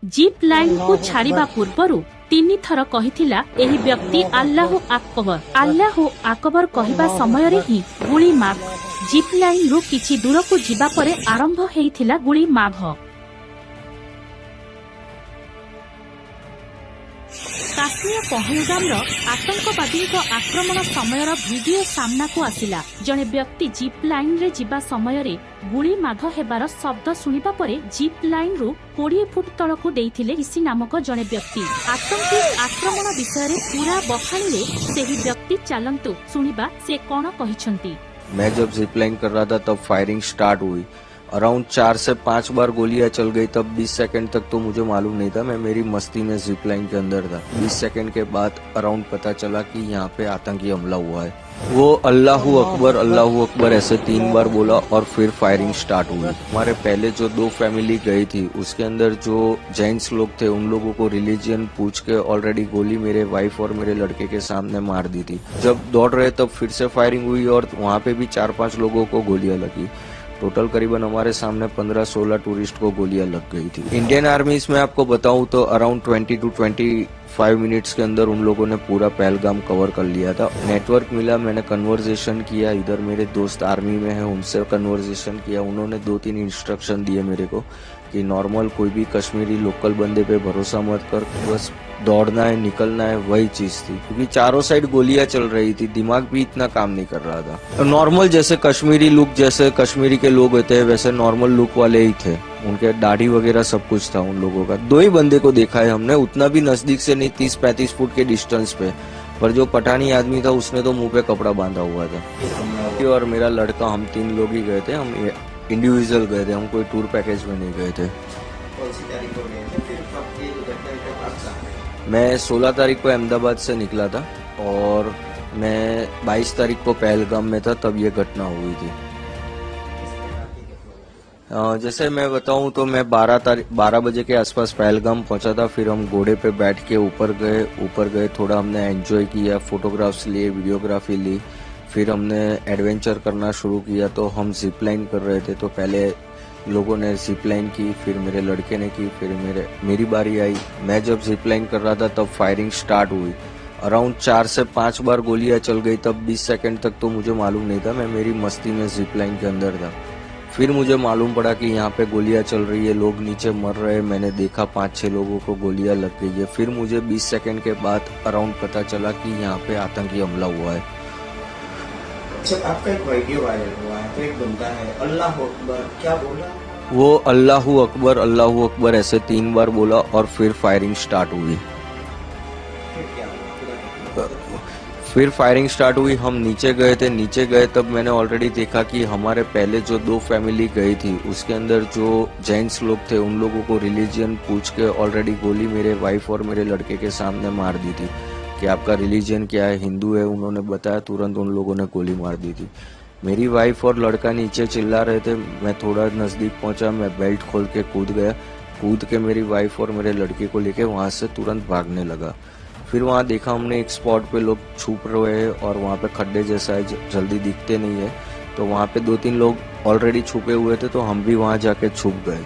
Jeep line को छाड़िबा पूर्वरु 3 थर कहिथिला एही व्यक्ति अल्लाहु अकबर कहिबा समय रे ही गुली मार। जीप लाइन रु किछि दूर को जिबा परे आरंभ हेइथिला गुली माघ। काश्मीर पहलगाम आतंकवादी आक्रमण समय वीडियो सामना को आसिला। जड़े व्यक्ति जीप लाइन रे जिबा समय रे गुली माघ हेबार शब्द सुनिबा परे जीप लाइन रु 20 फुट तलकू देइथिले ऋषि नामक जड़े व्यक्ति। आतंकी आक्रमण विषय रे पूरा बखाणीले सेही व्यक्ति चालंतु सुनिबा से कोन कहिसंती। मैं जब जिप लाइन कर रहा था तब फायरिंग स्टार्ट हुई। अराउंड 4 से 5 बार गोलियां चल गई। तब 20 सेकंड तक तो मुझे मालूम नहीं था, मैं मेरी मस्ती में जिप लाइन के अंदर था। 20 सेकंड के बाद अराउंड पता चला कि यहाँ पे आतंकी हमला हुआ है। वो अल्लाहू अकबर ऐसे 3 बार बोला और फिर फायरिंग स्टार्ट हुई। हमारे पहले जो 2 फैमिली गई थी उसके अंदर जो जेंट्स लोग थे उन लोगों को रिलीजियन पूछ के ऑलरेडी गोली मेरे वाइफ और मेरे लड़के के सामने मार दी थी। जब दौड़ रहे तब फिर से फायरिंग हुई और वहाँ पे भी 4-5 लोगों को गोलियां लगी। टोटल करीबन हमारे सामने 15-16 टूरिस्ट को गोलियां लग गई थी। इंडियन आर्मी में आपको बताऊं तो अराउंड 20 to 25 मिनट्स के अंदर उन लोगों ने पूरा पहलगाम कवर कर लिया था। नेटवर्क मिला, मैंने कन्वर्सेशन किया, इधर मेरे दोस्त आर्मी में हैं उनसे कन्वर्सेशन किया। उन्होंने 2-3 इंस्ट्रक्शन दिए मेरे को कि नॉर्मल कोई भी कश्मीरी लोकल बंदे पे भरोसा मत कर, बस दौड़ना है निकलना है, वही चीज थी। क्योंकि चारों साइड गोलियां चल रही थी, दिमाग भी इतना काम नहीं कर रहा था। नॉर्मल जैसे कश्मीरी लुक, जैसे कश्मीरी के लोग होते हैं वैसे नॉर्मल लुक वाले ही थे। उनके दाढ़ी वगैरह सब कुछ था उन लोगों का। 2 ही बंदे को देखा है हमने, उतना भी नजदीक से नहीं, 30-35 फुट के डिस्टेंस पे। पर जो पठानी आदमी था उसने तो मुंह पे कपड़ा बांधा हुआ था। और मेरा लड़का, हम 3 लोग ही गए थे। हम इंडिविजुअल गए थे, हम कोई टूर पैकेज में नहीं गए थे। मैं 16 तारीख को अहमदाबाद से निकला था और मैं 22 तारीख को पहलगाम में था, तब ये घटना हुई थी। जैसे मैं बताऊं तो मैं 12 बजे के आसपास पहलगाम पहुंचा था। फिर हम घोड़े पे बैठ के ऊपर गए, थोड़ा हमने एंजॉय किया, फोटोग्राफ्स लिए, वीडियोग्राफी ली। फिर हमने एडवेंचर करना शुरू किया। तो हम जिप लाइन कर रहे थे, तो पहले लोगों ने जिप लाइन की, फिर मेरे लड़के ने की, फिर मेरी बारी आई। मैं जब जिप लाइन कर रहा था तब फायरिंग स्टार्ट हुई। अराउंड 4 से 5 बार गोलियां चल गई। तब 20 सेकंड तक तो मुझे मालूम नहीं था, मैं मेरी मस्ती में जिप लाइन के अंदर था। फिर मुझे मालूम पड़ा कि यहाँ पे गोलियां चल रही है, लोग नीचे मर रहे हैं। मैंने देखा 5-6 लोगों को गोलियां लग गई है। फिर मुझे 20 सेकंड के बाद अराउंड पता चला कि यहाँ पे आतंकी हमला हुआ है। जब आपका एक वीडियो वायरल हुआ है तो एक बंदा है अल्लाह अकबर, क्या बोला? वो अल्लाहू अकबर ऐसे 3 बार बोला और फिर फायरिंग स्टार्ट हुई। फिर फायरिंग स्टार्ट हुई, हम नीचे गए तब मैंने ऑलरेडी देखा कि हमारे पहले जो 2 फैमिली गई थी उसके अंदर जो जेंट्स लोग थे उन लोगों को रिलीजियन पूछ के ऑलरेडी गोली मेरे वाइफ और मेरे लड़के के सामने मार दी थी कि आपका रिलीजन क्या है, हिंदू है। उन्होंने बताया, तुरंत उन लोगों ने गोली मार दी थी। मेरी वाइफ और लड़का नीचे चिल्ला रहे थे, मैं थोड़ा नजदीक पहुंचा, मैं बेल्ट खोल के कूद के मेरी वाइफ और मेरे लड़के को लेके वहां से तुरंत भागने लगा। फिर वहां देखा हमने एक स्पॉट पे लोग छुप रहे हैं और वहां पे खड्डे जैसा है, जल्दी दिखते नहीं है। तो वहां पे 2-3 लोग ऑलरेडी छुपे हुए थे, तो हम भी वहां जाके छुप गए।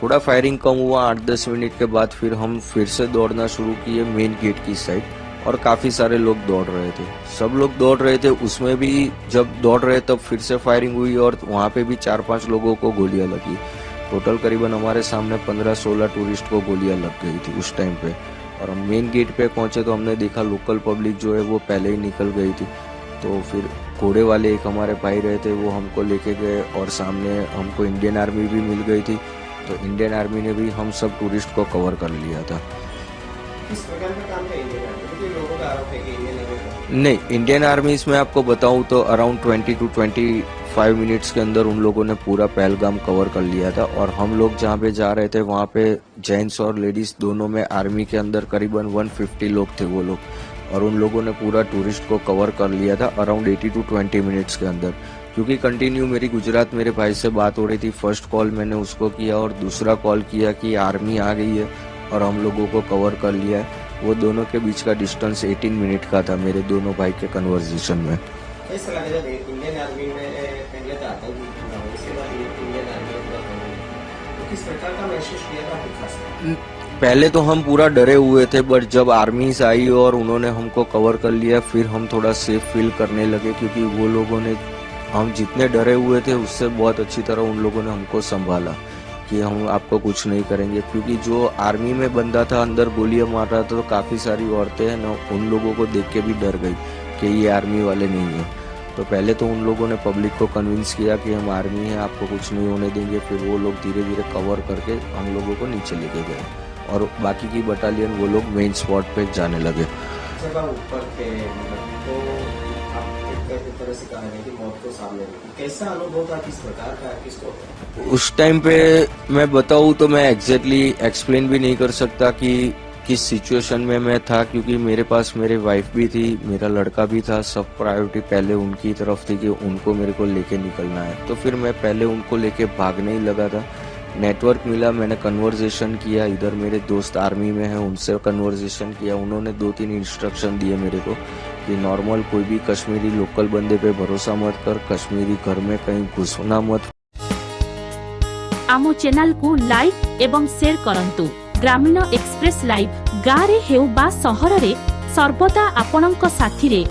थोड़ा फायरिंग कम हुआ, 8-10 मिनट के बाद फिर हम फिर से दौड़ना शुरू किए मेन गेट की साइड, और काफी सारे लोग दौड़ रहे थे, सब लोग दौड़ रहे थे। उसमें भी जब दौड़ रहे तब फिर से फायरिंग हुई और वहां पे भी 4-5 लोगों को गोलियां लगी। टोटल करीबन हमारे सामने 15-16 टूरिस्ट को गोलियां लग गई थी उस टाइम पे। और हम मेन गेट पे पहुंचे तो हमने देखा लोकल पब्लिक जो है वो पहले ही निकल गई थी। तो फिर घोड़े वाले एक हमारे भाई रहे थे, वो हमको लेके गए और सामने हमको इंडियन आर्मी भी मिल गई थी। तो इंडियन आर्मी ने भी हम सब टूरिस्ट को कवर कर लिया था। किस प्रकार का काम है इंडियन आर्मी? लोगों का आरोप है कि नहीं, इंडियन आर्मी में आपको बताऊं तो अराउंड 20 to 25 मिनट्स के अंदर उन लोगों ने पूरा पहलगाम कवर कर लिया था। और हम लोग जहाँ पे जा रहे थे वहाँ पे जेंट्स और लेडीज दोनों में आर्मी के अंदर करीबन 150 लोग थे वो लोग, और उन लोगों ने पूरा टूरिस्ट को कवर कर लिया था अराउंड 80 to 20 मिनट्स के अंदर। क्योंकि कंटिन्यू मेरी गुजरात मेरे भाई से बात हो रही थी, फर्स्ट कॉल मैंने उसको किया और दूसरा कॉल किया कि आर्मी आ गई है और हम लोगों को कवर कर लिया है। वो दोनों के बीच का डिस्टेंस 18 मिनट का था मेरे दोनों भाई के कन्वर्सेशन में। कैसा लगा जब इंडियन आर्मी में पहले तो आतंकी उसके बाद इंडियन आर्मी में किस प्रकार का महसूस किया था? पहले तो हम पूरा डरे हुए थे, बट जब आर्मीज आई और उन्होंने हमको कवर कर लिया, फिर हम थोड़ा सेफ फील करने लगे, क्योंकि वो लोगों ने, हम जितने डरे हुए थे उससे बहुत अच्छी तरह उन लोगों ने हमको संभाला कि हम आपको कुछ नहीं करेंगे। क्योंकि जो आर्मी में बंदा था अंदर गोलियां मार रहा था, तो काफी सारी औरतें हैं ना, उन लोगों को देख के भी डर गई कि ये आर्मी वाले नहीं है। तो पहले तो उन लोगों ने पब्लिक को कन्विंस किया कि हम आर्मी हैं, आपको कुछ नहीं होने देंगे। फिर वो लोग धीरे धीरे कवर करके हम लोगों को नीचे लेके गए और बाकी की बटालियन वो लोग मेन स्पॉट पे जाने लगे। जब आप ऊपर थे मतलब, तो आप एक तरह से कहा है कि मौत को सामने रखी, कैसा अनुभव था, किस प्रकार का किसको? उस टाइम पे मैं बताऊँ तो मैं एग्जैक्टली एक्सप्लेन भी नहीं कर सकता कि किस सिचुएशन में मैं था, क्योंकि मेरे पास मेरी वाइफ भी थी, मेरा लड़का भी था। सब प्रायोरिटी पहले उनकी तरफ थी कि उनको मेरे को लेके निकलना है। तो फिर मैं पहले उनको लेके भागने ही लगा था। नेटवर्क मिला, मैंने कन्वर्सेशन किया, इधर मेरे दोस्त आर्मी में हैं, उनसे कन्वर्सेशन किया। उन्होंने 2-3 इंस्ट्रक्शन दिए मेरे को कि नॉर्मल कोई भी कश्मीरी लोकल बंदे पे भरोसा मत कर, कश्मीरी घर में कहीं घुसना मत। आमो चैनल को लाइक एवं शेयर करंतु। ग्रामीण एक्सप्रेस लाइव गाँव रे हेउ बा सहर रे सर्वदा आपणक साथी रे